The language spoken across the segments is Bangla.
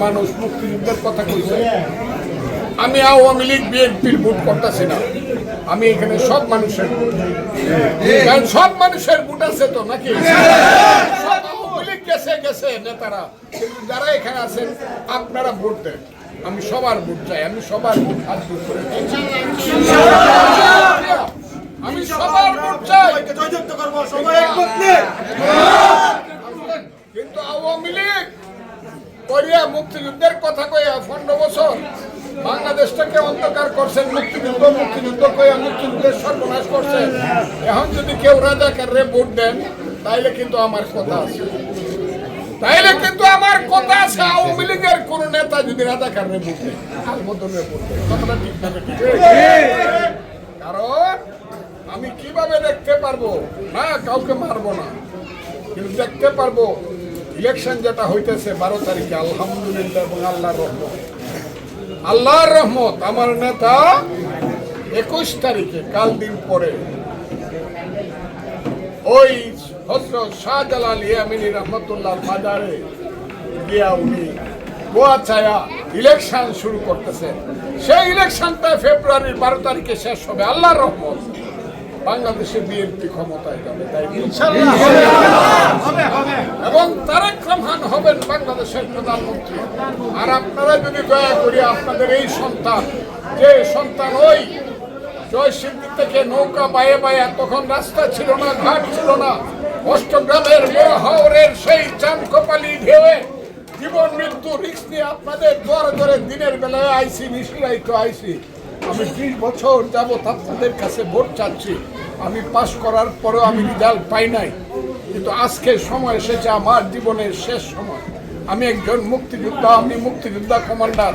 মানুষ মুক্তিযুদ্ধের কথা কইছে। আমি আওয়ামী লীগ বিএনপির ভোট করতেছি না, আমি এখানে সব মানুষের ভোট, কারণ সব মানুষের ভোট আছে তো নাকি? সব আওয়ামী লীগ গেছে গেছে নেতারা, কিন্তু যারা এখানে আছেন আপনারা ভোট দেন। আমি সবার ভোট চাই, আমি সবার ভোট হাত দূর করে আমি সবার ভোট চাই, কিন্তু আওয়ামী লীগ করিয়া মুক্তিযুদ্ধের কথা কইয়া 15 বছর বাংলাদেশটাকে অন্ধকার করছেন, মুক্তিযুদ্ধ কইয়া মুক্তিযুদ্ধের সর্বনাশ করছেন। এখন যদি কেউ রাজাকাররে ভোট দেন তাইলে কিন্তু আমার কথা আছে, আওয়ামী লীগের কোন নেতা যদি রাজাকাররে ভোট দেন, আলবদলের ভোট দেন, কথাটা ঠিক না? কারণ আমি কিভাবে দেখতে পারবো না, কাউকে মারবো না, কিন্তু দেখতে পারবো ইলেকশন যেটা হইতেছে 12 তারিখে, আলহামদুলিল্লাহ এবং আল্লাহর রহমত আমার নেতা 21 তারিখে কাল দিন পরে ওই হযরত শাহজালাল ইয়ামিনী রহমতুল্লাহ মাজারে গিয়া উনি গোয়া ছায়া ইলেকশন শুরু করতেছে। সেই ইলেকশনটা ফেব্রুয়ারির 12 তারিখে শেষ হবে। আল্লাহর রহমত বাংলাদেশে বিএনপি ক্ষমতায় যাবে, তাই ইনশাআল্লাহ এবং তারেক রহমান হবেন বাংলাদেশের প্রধানমন্ত্রী। আর আপনারা যদি দয়া করে আপনাদের এই সন্তান, যে সন্তান ওই জয়সিদ্ধি থেকে নৌকা বায়ে বায়ে, তখন রাস্তা ছিল না, ঘাট ছিল না, অষ্টগ্রামের বড় হাওরের সেই চাঁদ কপালি ঢেউয়ে জীবন মৃত্যু রিস্ক নিয়ে আপনাদের দরে দরে দিনের বেলায় আইসি, নিশিরাইতো আইসি। আমি 20 বছর যাবত আপনাদের কাছে ভোট চাচ্ছি। আমি পাশ করার পরেও আমি রেজাল্ট পাই নাই, কিন্তু আজকে সময় এসেছে, আমার জীবনের শেষ সময়। আমি একজন মুক্তিযোদ্ধা, আমি মুক্তিযোদ্ধা কমান্ডার।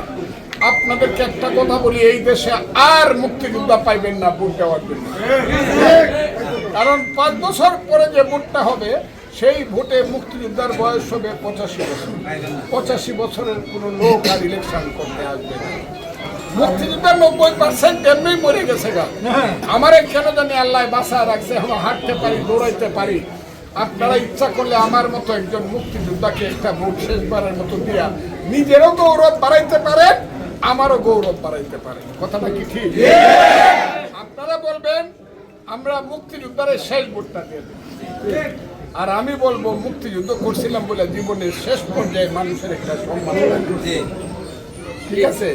আপনাদেরকে একটা কথা বলি, এই দেশে আর মুক্তিযোদ্ধা পাইবেন না ভোট দেওয়ার জন্য, কারণ 5 বছর পরে যে ভোটটা হবে সেই ভোটে মুক্তিযোদ্ধার বয়স হবে 85 বছর। 85 বছরের কোনো লোক আর ইলেকশন করতে আসবে না। মুক্তিযোদ্ধার 90% এমনি মরে গেছে গা। আমারে কেন জানি আল্লাহ বাঁচা রাখছে, এখন হাঁটতে পারি, দৌড়াইতে পারি। আপনারা ইচ্ছা করলে আমার মতো একজন মুক্তিযোদ্ধাকে একটা ভোট শেষবারের মতো দিয়া নিজেরও গৌরব বাড়াইতে পারেন, আমারও গৌরব বাড়াইতে পারেন। কথাটা কি ঠিক? আপনারা বলবেন আমরা মুক্তিযোদ্ধারের শেষ ভোটটা দিয়ে দেব, আর আমি বলবো মুক্তিযুদ্ধ করছিলাম বলে জীবনের শেষ পর্যায়ে মানুষের একটা সম্মান লাগবে। ঠিক আছে,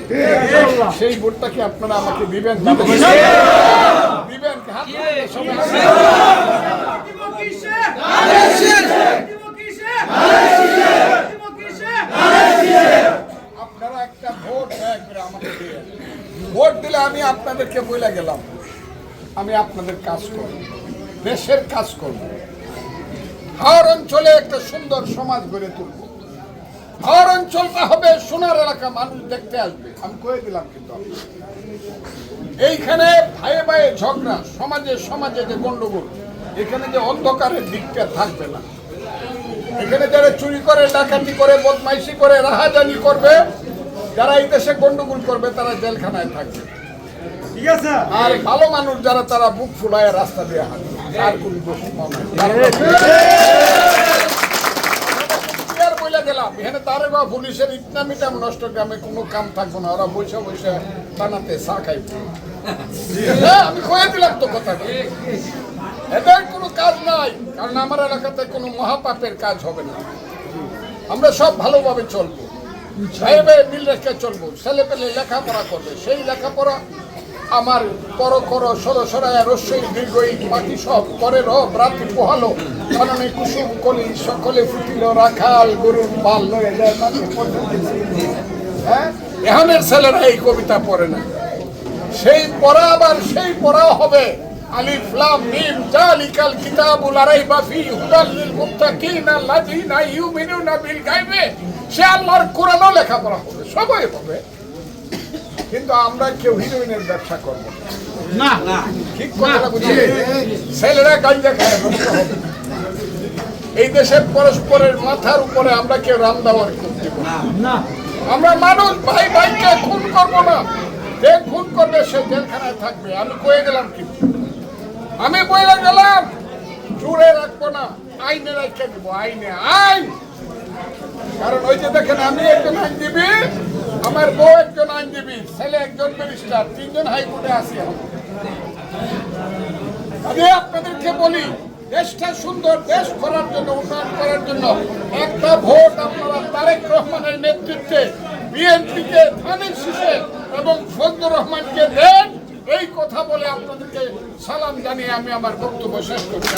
সেই ভোটটা কি আপনারা আমাকে দিবেন? আপনারা একটা ভোট আমাকে দিবেন। ভোট দিলে আমি আপনাদেরকে বলে গেলাম, আমি আপনাদের কাজ করব, দেশের কাজ করব, হাওর অঞ্চলে একটা সুন্দর সমাজ গড়ে তুলব। হাওর অঞ্চলটা হবে সোনার এলাকা, মানুষ দেখতে আসবে, আমি কয়ে দিলাম। কিন্তু এইখানে ভাইয়ে ভাইয়ে ঝগড়া, সমাজে যে গন্ডগোল, এখানে যে অন্ধকারের দিকটা থাকবে না। এখানে যারা চুরি করে, ডাকাতি করে, বদমাইশি করে, রাহাজানি করবে, যারা এই দেশে গন্ডগোল করবে, তারা জেলখানায় থাকবে। ঠিক আছে, আর ভালো মানুষ যারা, তারা বুক ফুলায় রাস্তা দিয়ে হাঁটবে, আর কোন দোষ গেলাম। এখানে তার পুলিশের ইটনামিটাম নষ্ট, গ্রামে কোনো কাম থাকবো না, ওরা বসে বসে বানাতে চা খাইবে। আমি কয়ে দিলাম তো কথা, এদের কোনো কাজ নাই, কারণ আমার এলাকাতে কোনো মহাপাপের কাজ হবে না। আমরা সব ভালোভাবে চলবো, ভাই ভাই মিল রেখে চলবো। ছেলে পেলে লেখাপড়া করবে, সেই লেখাপড়া আমার কর সরসরায় রস্যই দীর্ঘই মাটি সব করে রব রাতি পোহালো, কারণে কুসুম কলি সকলে ফুটিল, রাখাল গরুর পাল লয়ে যায় মাটি। হ্যাঁ, এখনের ছেলেরা এই কবিতা পড়ে না, সেই পড়া আবার সেই পড়াও হবে। আলিফ লাম মিম জালিকাল কিতাবুল লা রাইবা ফিহি হুদাল লিল মুত্তাকিন আল্লাযিনা ইউমিনুনা বিল গায়বি। সে আল্লাহর কোরআনও লেখাপড়া হবে, সবই হবে, কিন্তু আমরা কেউ হিরোইনের ব্যবসা করব না। ঠিক কথা বুঝি? ছেলেরা গাঁজা খায়, এই দেশের পরস্পরের মাথার উপরে আমরা কেউ রামদাওয়ার করতে না। আমরা মানুষ, ভাই ভাইকে খুন করব না। যে খুন করবে সে জেলখানায় থাকবে, আমি কয়ে গেলাম। কিন্তু আমি বলে গেলাম, জুড়ে রাখবো না, আইনে রেখে দেবো। আইন কারণ ওই যে দেখেন আমি একজন আইনজীবী, আমার বউ একজন আইনজীবী, ছেলে একজন ব্যারিস্টার, 3 জন হাইকোর্টে আছি। আমি আপনাদেরকে বলি, দেশটা সুন্দর দেশ করার জন্য, উন্নয়ন করার জন্য একটা ভোট আপনারা তারেক রহমানের নেতৃত্বে বিএনপিকে ধানের শীষে এবং ফজলুর রহমানকে দেন। এই কথা বলে আপনাদেরকে সালাম জানিয়ে আমি আমার বক্তব্য শেষ করছি।